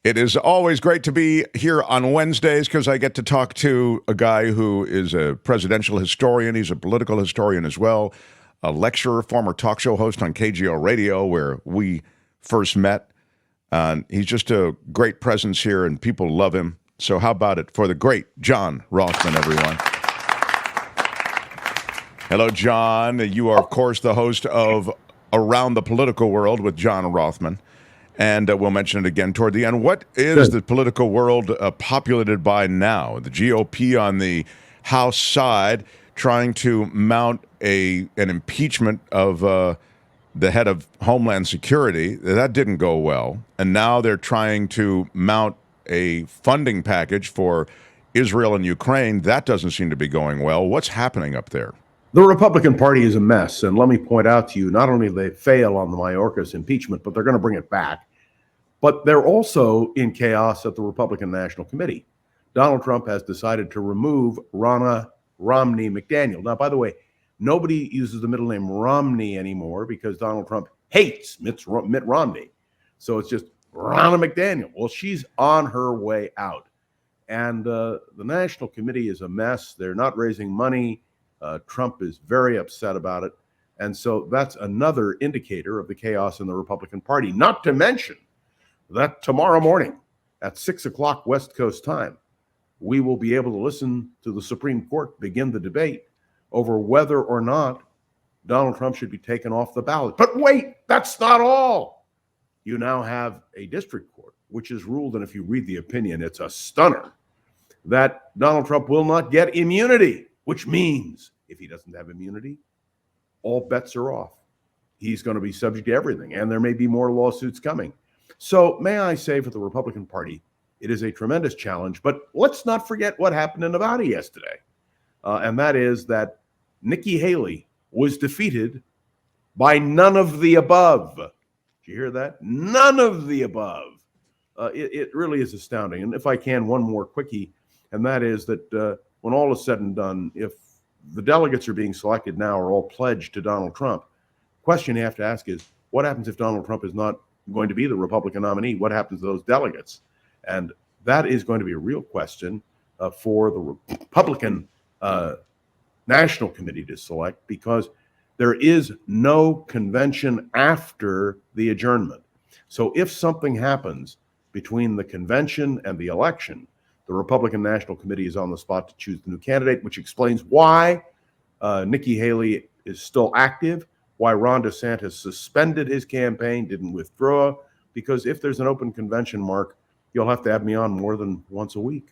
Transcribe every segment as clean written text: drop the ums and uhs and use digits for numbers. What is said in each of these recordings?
It is always great to be here on Wednesdays because I get to talk to a guy who is a presidential historian. He's a political historian as well, a lecturer, former talk show host on KGO Radio, where we first met. He's just a great presence here, and people love him. So how about it for the great John Rothmann, everyone? Hello, John. You are, of course, the host of Around the Political World with John Rothmann. And we'll mention it again toward the end. What is the political world populated by now? The GOP on the House side trying to mount an impeachment of the head of Homeland Security. That didn't go well. And now they're trying to mount a funding package for Israel and Ukraine. That doesn't seem to be going well. What's happening up there? The Republican Party is a mess. And let me point out to you, not only they fail on the Mayorkas impeachment, but they're going to bring it back. But they're also in chaos at the Republican National Committee. Donald Trump has decided to remove Ronna Romney McDaniel. Now, by the way, nobody uses the middle name Romney anymore because Donald Trump hates Mitt Romney. So it's just Ronna McDaniel. Well, she's on her way out. And the National Committee is a mess. They're not raising money. Trump is very upset about it. And so that's another indicator of the chaos in the Republican Party, not to mention that tomorrow morning at 6 o'clock West Coast time, we will be able to listen to the Supreme Court begin the debate over whether or not Donald Trump should be taken off the ballot. But wait, that's not all. You now have a district court, which has ruled, and if you read the opinion, it's a stunner, that Donald Trump will not get immunity, which means if he doesn't have immunity, all bets are off. He's going to be subject to everything, and there may be more lawsuits coming. So may I say for the Republican Party, it is a tremendous challenge, but let's not forget what happened in Nevada yesterday. And that is that Nikki Haley was defeated by none of the above. Did you hear that? None of the above. It really is astounding. And if I can, one more quickie, and that is that when all is said and done, if the delegates are being selected now are all pledged to Donald Trump, the question you have to ask is, what happens if Donald Trump is not going to be the Republican nominee? What happens to those delegates? And that is going to be a real question for the Republican National Committee to select, because there is no convention after the adjournment. So if something happens between the convention and the election, the Republican National Committee is on the spot to choose the new candidate, which explains why Nikki Haley is still active, why Ron DeSantis suspended his campaign, didn't withdraw, because if there's an open convention, Mark, you'll have to have me on more than once a week.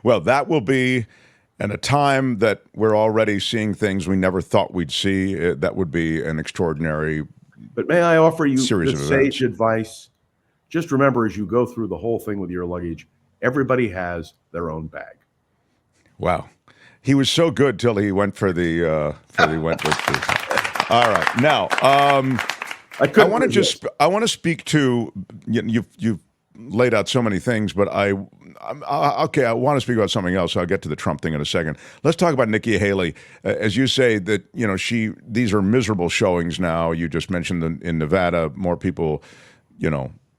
Well, that will be at a time that we're already seeing things we never thought we'd see. That would be an extraordinary But may I offer you series the of sage events. advice? Just remember, as you go through the whole thing with your luggage, everybody has their own bag. Wow. He was so good till he went for the Wentworth. All right. Now, I want to speak to, you've laid out so many things, but I want to speak about something else. I'll get to the Trump thing in a second. Let's talk about Nikki Haley. As you say that, these are miserable showings now. You just mentioned in Nevada, more people,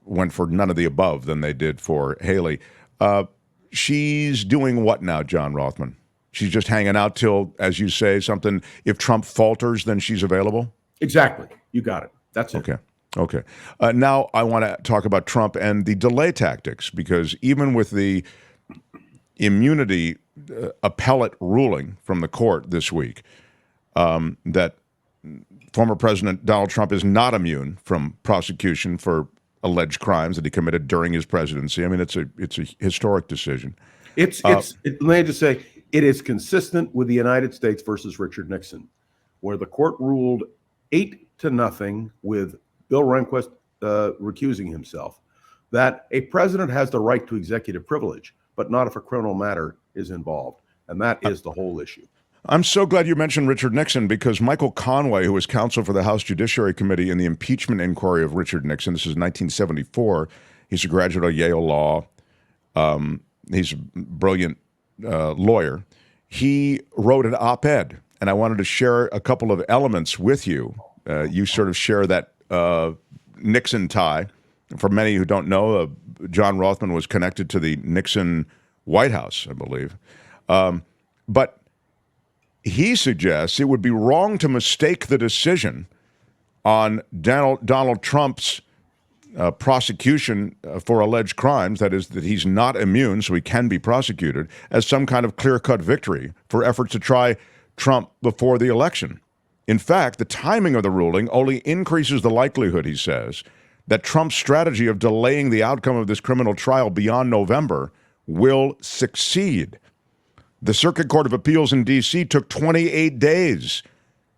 went for none of the above than they did for Haley. She's doing what now, John Rothmann? She's just hanging out till, as you say, something, if Trump falters, then she's available? Exactly. You got it. That's it. Okay. Now I want to talk about Trump and the delay tactics, because even with the immunity appellate ruling from the court this week, that former President Donald Trump is not immune from prosecution for alleged crimes that he committed during his presidency. I mean, it's a historic decision. Let me just say, it is consistent with the United States versus Richard Nixon, where the court ruled 8-0 with Bill Rehnquist recusing himself, that a president has the right to executive privilege, but not if a criminal matter is involved. And that is the whole issue. I'm so glad you mentioned Richard Nixon, because Michael Conway, who was counsel for the House Judiciary Committee in the impeachment inquiry of Richard Nixon, this is 1974. He's a graduate of Yale Law. He's a brilliant lawyer. He wrote an op-ed, and I wanted to share a couple of elements with you. You sort of share that Nixon tie. For many who don't know, John Rothmann was connected to the Nixon White House, I believe. But he suggests it would be wrong to mistake the decision on Donald Trump's prosecution for alleged crimes, that is, that he's not immune, so he can be prosecuted, as some kind of clear-cut victory for efforts to try Trump before the election. In fact, the timing of the ruling only increases the likelihood, he says, that Trump's strategy of delaying the outcome of this criminal trial beyond November will succeed. The Circuit Court of Appeals in D.C. took 28 days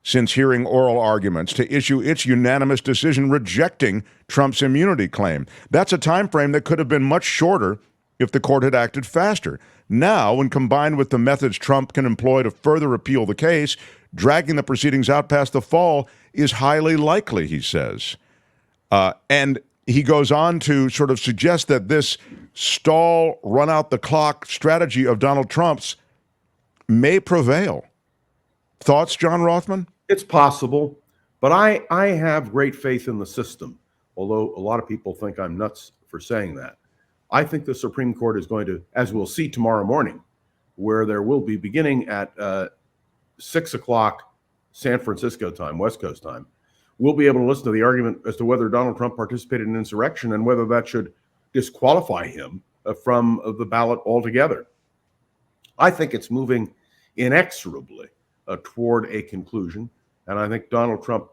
since hearing oral arguments to issue its unanimous decision rejecting Trump's immunity claim. That's a time frame that could have been much shorter if the court had acted faster. Now, when combined with the methods Trump can employ to further appeal the case, dragging the proceedings out past the fall is highly likely, he says. And he goes on to sort of suggest that this stall, run-out-the-clock strategy of Donald Trump's may prevail. Thoughts, John Rothmann? It's possible, but I have great faith in the system, although a lot of people think I'm nuts for saying that. I think the Supreme Court is going to, as we'll see tomorrow morning, where there will be, beginning at 6 o'clock San Francisco time, West Coast time, we'll be able to listen to the argument as to whether Donald Trump participated in insurrection and whether that should disqualify him from the ballot altogether. I think it's moving inexorably toward a conclusion, and I think Donald Trump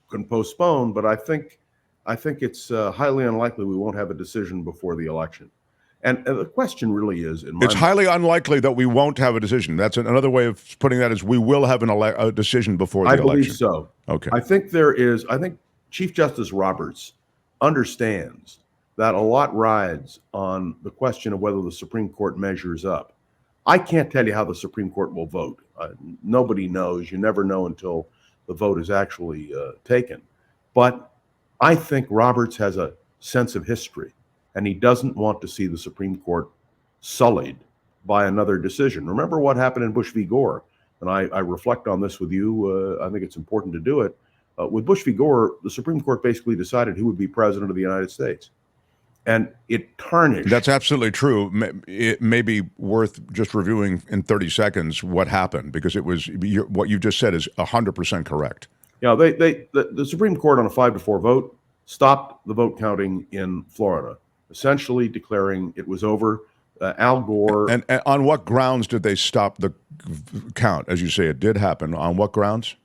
can postpone, but I think it's highly unlikely we won't have a decision before the election. And the question really is, it's highly unlikely that we won't have a decision. That's another way of putting that, is we will have a decision before the election. I believe so. Okay. I think Chief Justice Roberts understands that a lot rides on the question of whether the Supreme Court measures up. I can't tell you how the Supreme Court will vote. Nobody knows. You never know until the vote is actually taken. But I think Roberts has a sense of history, and he doesn't want to see the Supreme Court sullied by another decision. Remember what happened in Bush v. Gore, and I reflect on this with you. I think it's important to do it. With Bush v. Gore, the Supreme Court basically decided who would be president of the United States. And it tarnished. That's absolutely true. It may be worth just reviewing in 30 seconds what happened, because it was what you just said is 100% correct. Yeah, the Supreme Court on a 5-4 vote stopped the vote counting in Florida, essentially declaring it was over. Al Gore. And on what grounds did they stop the count? As you say, it did happen. On what grounds?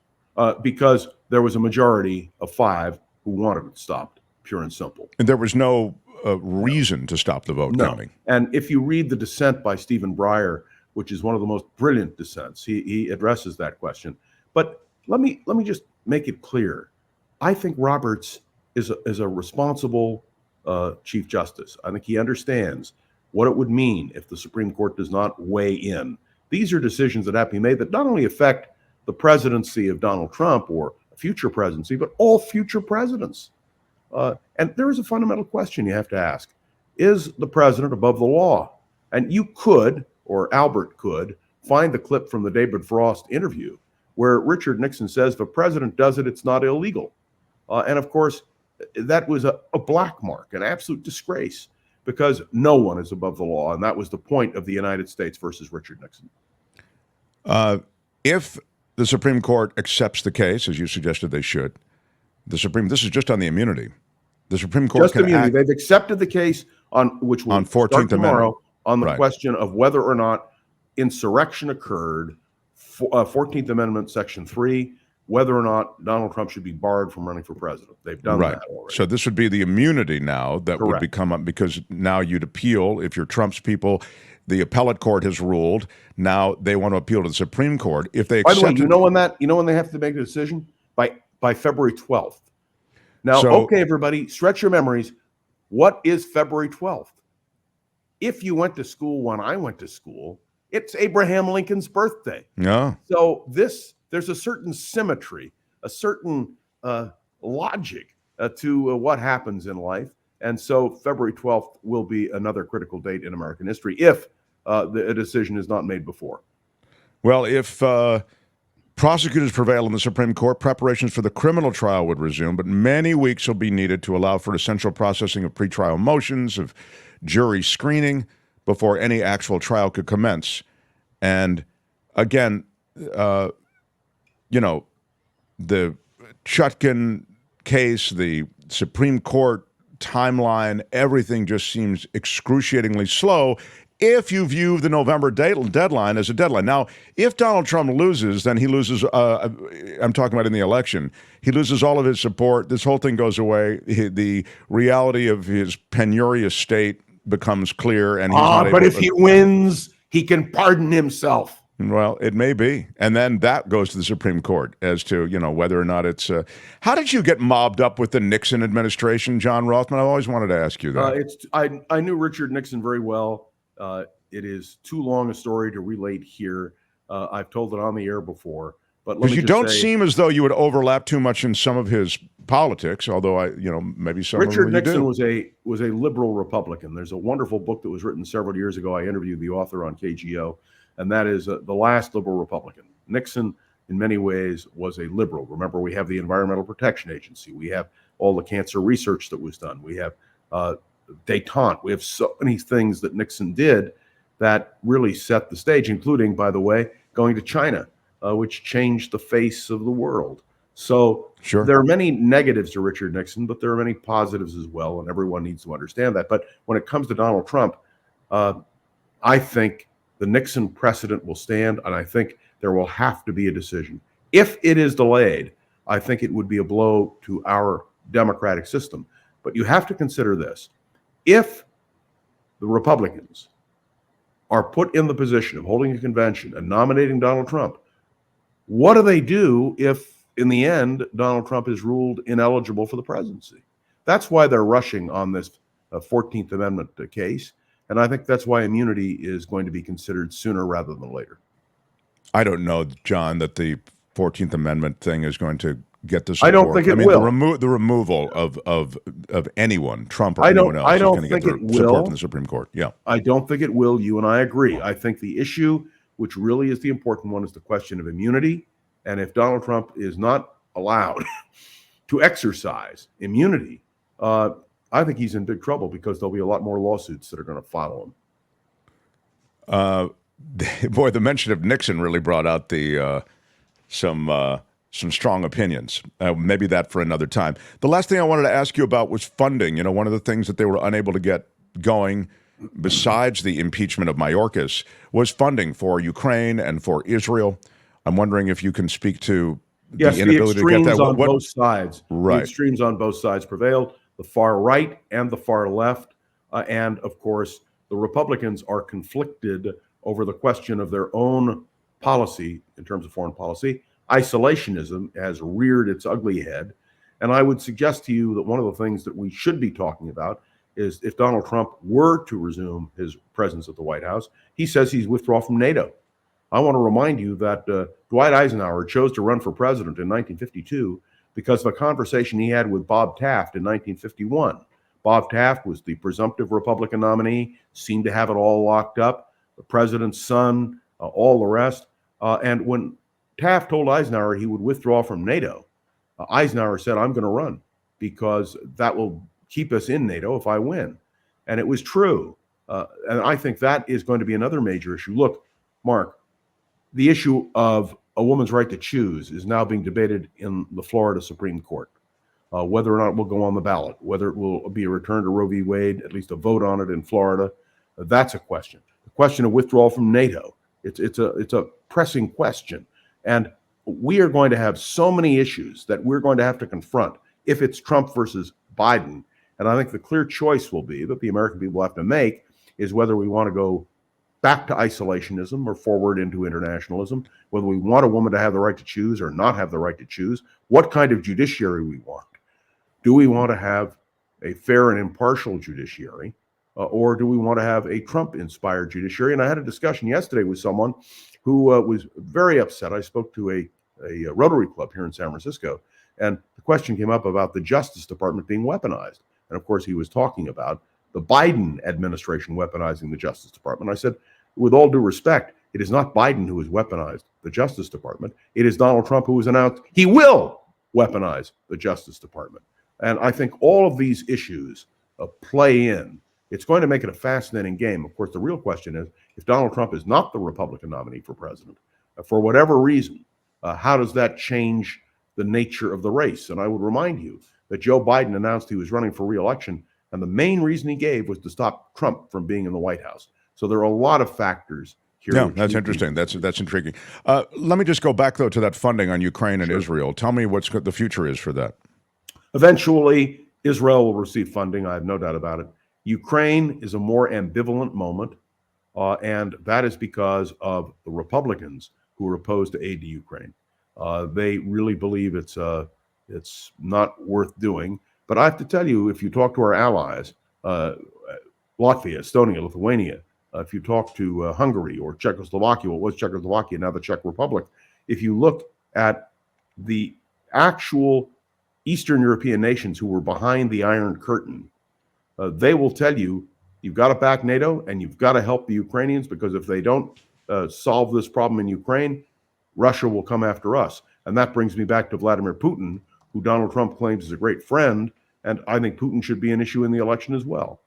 Because there was a majority of 5 who wanted it stopped, pure and simple. And there was no reason to stop the vote counting. And if you read the dissent by Stephen Breyer, which is one of the most brilliant dissents, he addresses that question. But let me just make it clear. I think Roberts is a responsible Chief Justice. I think he understands what it would mean if the Supreme Court does not weigh in. These are decisions that have to be made that not only affect the presidency of Donald Trump or a future presidency, but all future presidents. And there is a fundamental question you have to ask. Is the president above the law? And you could, or Albert could, find the clip from the David Frost interview where Richard Nixon says, if a president does it, it's not illegal. And of course, that was a black mark, an absolute disgrace, because no one is above the law. And that was the point of the United States versus Richard Nixon. If the Supreme Court accepts the case, as you suggested they should, this is just on the immunity. The Supreme Court just can immunity. act. They've accepted the case on which will on 14th start tomorrow Amendment. On the Right. question of whether or not insurrection occurred, 14th Amendment, Section 3, whether or not Donald Trump should be barred from running for president. They've done Right. that already. So this would be the immunity now that would Correct. become up, because now you'd appeal if you're Trump's people. The appellate court has ruled. Now they want to appeal to the Supreme Court. If they By the way, accept you know when they have to make a decision? By February 12th. Now, So- okay, everybody, stretch your memories. What is February 12th? If you went to school when I went to school, it's Abraham Lincoln's birthday. No. So there's a certain symmetry, a certain logic to what happens in life. And so February 12th will be another critical date in American history if a decision is not made before. Well, if prosecutors prevail in the Supreme Court, preparations for the criminal trial would resume, but many weeks will be needed to allow for essential processing of pretrial motions, of jury screening, before any actual trial could commence. And again, the Chutkan case, the Supreme Court timeline, everything just seems excruciatingly slow if you view the November deadline as a deadline. Now, if Donald Trump loses, then he loses, I'm talking about in the election, he loses all of his support. This whole thing goes away. The reality of his penurious state becomes clear. And he's not but able if he wins, he can pardon himself. Well, it may be. And then that goes to the Supreme Court as to, whether or not it's... how did you get mobbed up with the Nixon administration, John Rothmann? I always wanted to ask you that. I knew Richard Nixon very well. It is too long a story to relate here. I've told it on the air before. But because you don't seem as though you would overlap too much in some of his politics, although maybe some Richard of them Nixon do. was a liberal Republican. There's a wonderful book that was written several years ago. I interviewed the author on KGO, and that is The Last Liberal Republican. Nixon, in many ways, was a liberal. Remember, we have the Environmental Protection Agency. We have all the cancer research that was done. We have détente. We have so many things that Nixon did that really set the stage, including, by the way, going to China, which changed the face of the world. So sure, there are many negatives to Richard Nixon, but there are many positives as well, and everyone needs to understand that. But when it comes to Donald Trump, I think the Nixon precedent will stand, and I think there will have to be a decision. If it is delayed, I think it would be a blow to our democratic system. But you have to consider this. If the Republicans are put in the position of holding a convention and nominating Donald Trump, what do they do if, in the end, Donald Trump is ruled ineligible for the presidency? That's why they're rushing on this 14th Amendment case. And I think that's why immunity is going to be considered sooner rather than later. I don't know, John, that the 14th Amendment thing is going to get the support. I don't think it will. The removal of anyone, Trump or anyone else, is going to get the support from the Supreme Court. Yeah, I don't think it will. You and I agree. I think the issue, which really is the important one, is the question of immunity. And if Donald Trump is not allowed to exercise immunity, I think he's in big trouble because there'll be a lot more lawsuits that are going to follow him. Boy, the mention of Nixon really brought out the some strong opinions. Maybe that for another time. The last thing I wanted to ask you about was funding. One of the things that they were unable to get going, besides the impeachment of Mayorkas, was funding for Ukraine and for Israel. I'm wondering if you can speak to the inability to get that. On both sides. Right. The extremes on both sides prevailed, the far right and the far left. And, of course, the Republicans are conflicted over the question of their own policy in terms of foreign policy. Isolationism has reared its ugly head. And I would suggest to you that one of the things that we should be talking about is if Donald Trump were to resume his presence at the White House, he says he's withdrawn from NATO. I want to remind you that Dwight Eisenhower chose to run for president in 1952 because of a conversation he had with Bob Taft in 1951. Bob Taft was the presumptive Republican nominee, seemed to have it all locked up, the president's son, all the rest. And when Taft told Eisenhower he would withdraw from NATO, Eisenhower said, I'm going to run because that will keep us in NATO if I win. And it was true. And I think that is going to be another major issue. Look, Mark, the issue of a woman's right to choose is now being debated in the Florida Supreme Court. Whether or not it will go on the ballot, whether it will be a return to Roe v. Wade, at least a vote on it in Florida, that's a question. The question of withdrawal from NATO, it's a pressing question. And we are going to have so many issues that we're going to have to confront if it's Trump versus Biden. And I think the clear choice will be that the American people have to make is whether we want to go back to isolationism or forward into internationalism, whether we want a woman to have the right to choose or not have the right to choose, what kind of judiciary we want. Do we want to have a fair and impartial judiciary, or do we want to have a Trump-inspired judiciary? And I had a discussion yesterday with someone who was very upset. I spoke to a Rotary Club here in San Francisco, and the question came up about the Justice Department being weaponized. And of course, he was talking about the Biden administration weaponizing the Justice Department. I said, with all due respect, It is not Biden who has weaponized the Justice Department. It is Donald Trump who has announced he will weaponize the Justice Department. And I think all of these issues play in. It's going to make it a fascinating game. Of course, the real question is, if Donald Trump is not the Republican nominee for president, for whatever reason, how does that change the nature of the race? And I would remind you that Joe Biden announced he was running for re-election, and the main reason he gave was to stop Trump from being in the White House. So there are a lot of factors here. Yeah, that's interesting. That's intriguing. Let me just go back, though, to that funding on Ukraine and Israel. Tell me what the future is for that. Eventually, Israel will receive funding. I have no doubt about it. Ukraine is a more ambivalent moment, and that is because of the Republicans who are opposed to aid to Ukraine. They really believe it's not worth doing. But I have to tell you, if you talk to our allies, Latvia, Estonia, Lithuania, if you talk to Hungary or Czechoslovakia, what was Czechoslovakia, now the Czech Republic, if you look at the actual Eastern European nations who were behind the Iron Curtain, they will tell you, you've got to back NATO and you've got to help the Ukrainians, because if they don't solve this problem in Ukraine, Russia will come after us. And that brings me back to Vladimir Putin, who Donald Trump claims is a great friend. And I think Putin should be an issue in the election as well.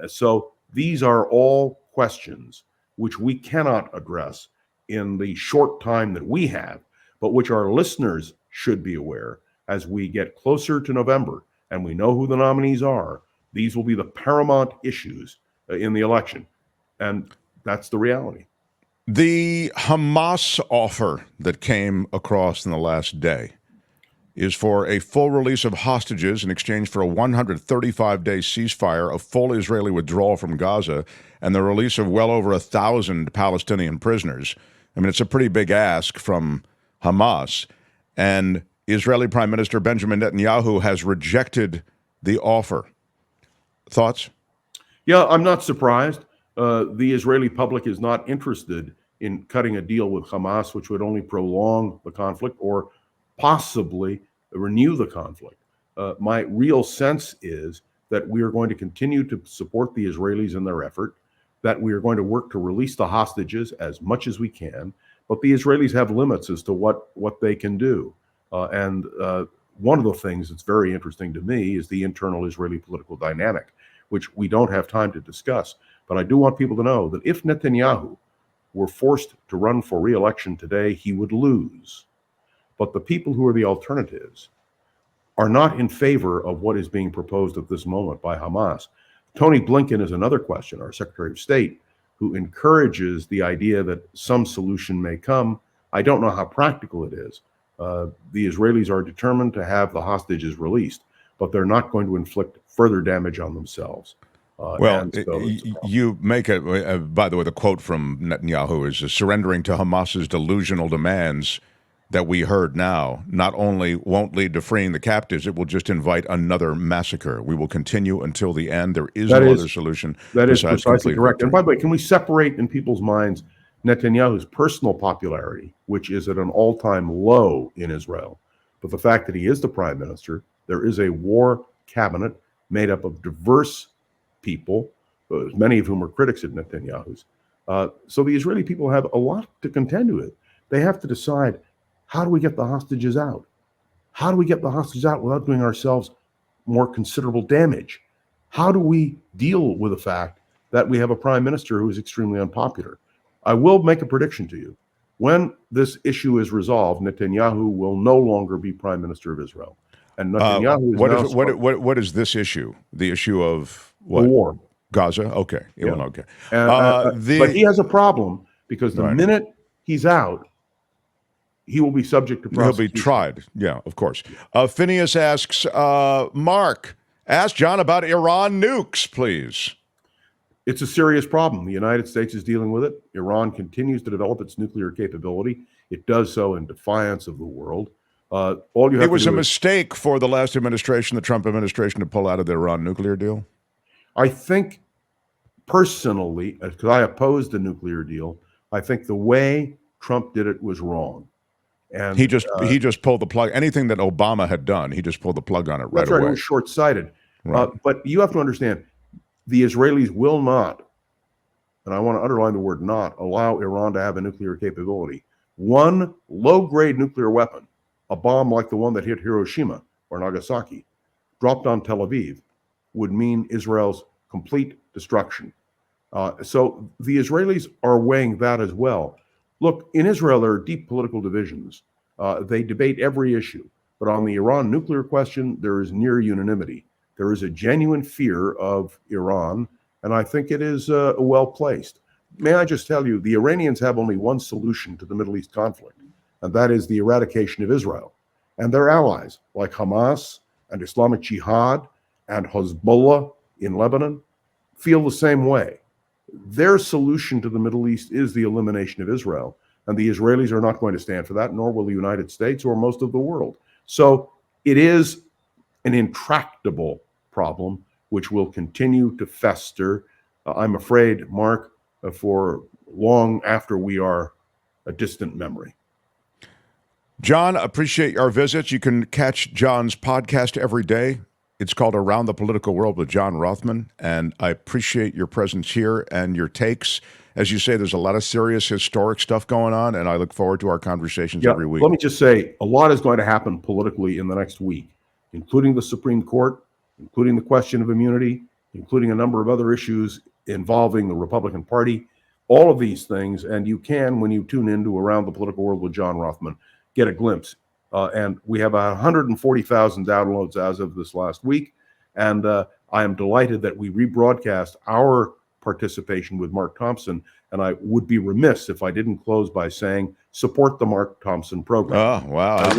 So these are all questions which we cannot address in the short time that we have, but which our listeners should be aware as we get closer to November and we know who the nominees are. These will be the paramount issues in the election. And that's the reality. The Hamas offer that came across in the last day is for a full release of hostages in exchange for a 135-day ceasefire, a full Israeli withdrawal from Gaza, and the release of well over 1,000 Palestinian prisoners. I mean, it's a pretty big ask from Hamas. And Israeli Prime Minister Benjamin Netanyahu has rejected the offer. Thoughts? Yeah, I'm not surprised. The Israeli public is not interested in cutting a deal with Hamas, which would only prolong the conflict or possibly renew the conflict. My real sense is that we are going to continue to support the Israelis in their effort, that we are going to work to release the hostages as much as we can, but the Israelis have limits as to what they can do. And one of the things that's very interesting to me is the internal Israeli political dynamic, which we don't have time to discuss. But I do want people to know that if Netanyahu were forced to run for re-election today, he would lose. But the people who are the alternatives are not in favor of what is being proposed at this moment by Hamas. Tony Blinken is another question, our Secretary of State, who encourages the idea that some solution may come. I don't know how practical it is. The Israelis are determined to have the hostages released, but they're not going to inflict further damage on themselves. Well, you make by the way, the quote from Netanyahu is surrendering to Hamas's delusional demands that we heard now not only won't lead to freeing the captives, it will just invite another massacre. We will continue until the end. There is no other solution. That is precisely correct. And by the way, can we separate in people's minds Netanyahu's personal popularity, which is at an all-time low in Israel, but the fact that he is the prime minister, there is a war cabinet made up of diverse people, many of whom are critics of Netanyahu's. So the Israeli people have a lot to contend with. They have to decide, how do we get the hostages out? How do we get the hostages out without doing ourselves more considerable damage? How do we deal with the fact that we have a prime minister who is extremely unpopular? I will make a prediction to you. When this issue is resolved, Netanyahu will no longer be prime minister of Israel. And Netanyahu is what is this issue? The issue of what? The war. Gaza? Okay. Yeah. Okay. But he has a problem because the minute he's out, he will be subject to prosecution. He'll be tried. Yeah, of course. Phineas asks, Mark, ask John about Iran nukes, please. It's a serious problem. The United States is dealing with it. Iran continues to develop its nuclear capability. It does so in defiance of the world. It was a mistake for the last administration, the Trump administration, to pull out of the Iran nuclear deal? I think personally, because I opposed the nuclear deal, I think the way Trump did it was wrong. And he just pulled the plug. Anything that Obama had done, he just pulled the plug on it right away. That's right. It was short-sighted. Right. But you have to understand, the Israelis will not and I want to underline the word not, allow Iran to have a nuclear capability. One low-grade nuclear weapon, a bomb like the one that hit Hiroshima or Nagasaki, dropped on Tel Aviv, would mean Israel's complete destruction. So the Israelis are weighing that as well. Look, in Israel, there are deep political divisions. They debate every issue. But on the Iran nuclear question, there is near unanimity. There is a genuine fear of Iran, and I think it is well placed. May I just tell you, the Iranians have only one solution to the Middle East conflict, and that is the eradication of Israel. And their allies, like Hamas and Islamic Jihad and Hezbollah in Lebanon, feel the same way. Their solution to the Middle East is the elimination of Israel, and the Israelis are not going to stand for that, nor will the United States or most of the world. So it is an intractable problem which will continue to fester, I'm afraid, Mark, for long after we are a distant memory. John, appreciate our visits. You can catch John's podcast every day. It's called Around the Political World with John Rothmann, and I appreciate your presence here and your takes. As you say, there's a lot of serious historic stuff going on, and I look forward to our conversations every week. Let me just say, a lot is going to happen politically in the next week, including the Supreme Court, including the question of immunity, including a number of other issues involving the Republican Party, all of these things. And you can, when you tune into Around the Political World with John Rothmann, get a glimpse. And we have 140,000 downloads as of this last week. And I am delighted that we rebroadcast our participation with Mark Thompson. And I would be remiss if I didn't close by saying, support the Mark Thompson program. Oh, wow. I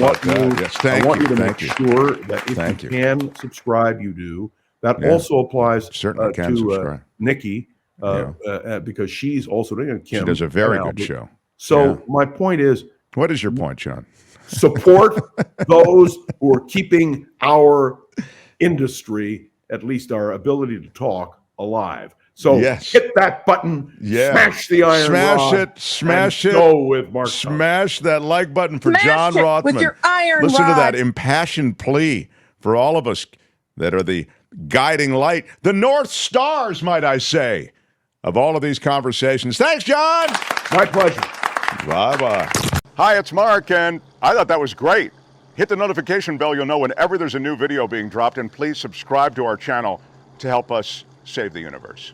want you to make sure that if you can subscribe, you do. That also applies to Nikki, because she's also doing it. She does a very good show. So my point is, what is your point, John? Support those who are keeping our industry, at least our ability to talk, alive. So hit that button, smash the iron rod, smash it. Go with Mark. Smash that like button for John Rothmann. With your iron Listen rod. to that impassioned plea for all of us that are the guiding light, the North Stars, might I say, of all of these conversations. Thanks, John. My pleasure. Bye-bye. Hi, it's Mark, and I thought that was great. Hit the notification bell. You'll know whenever there's a new video being dropped, and please subscribe to our channel to help us save the universe.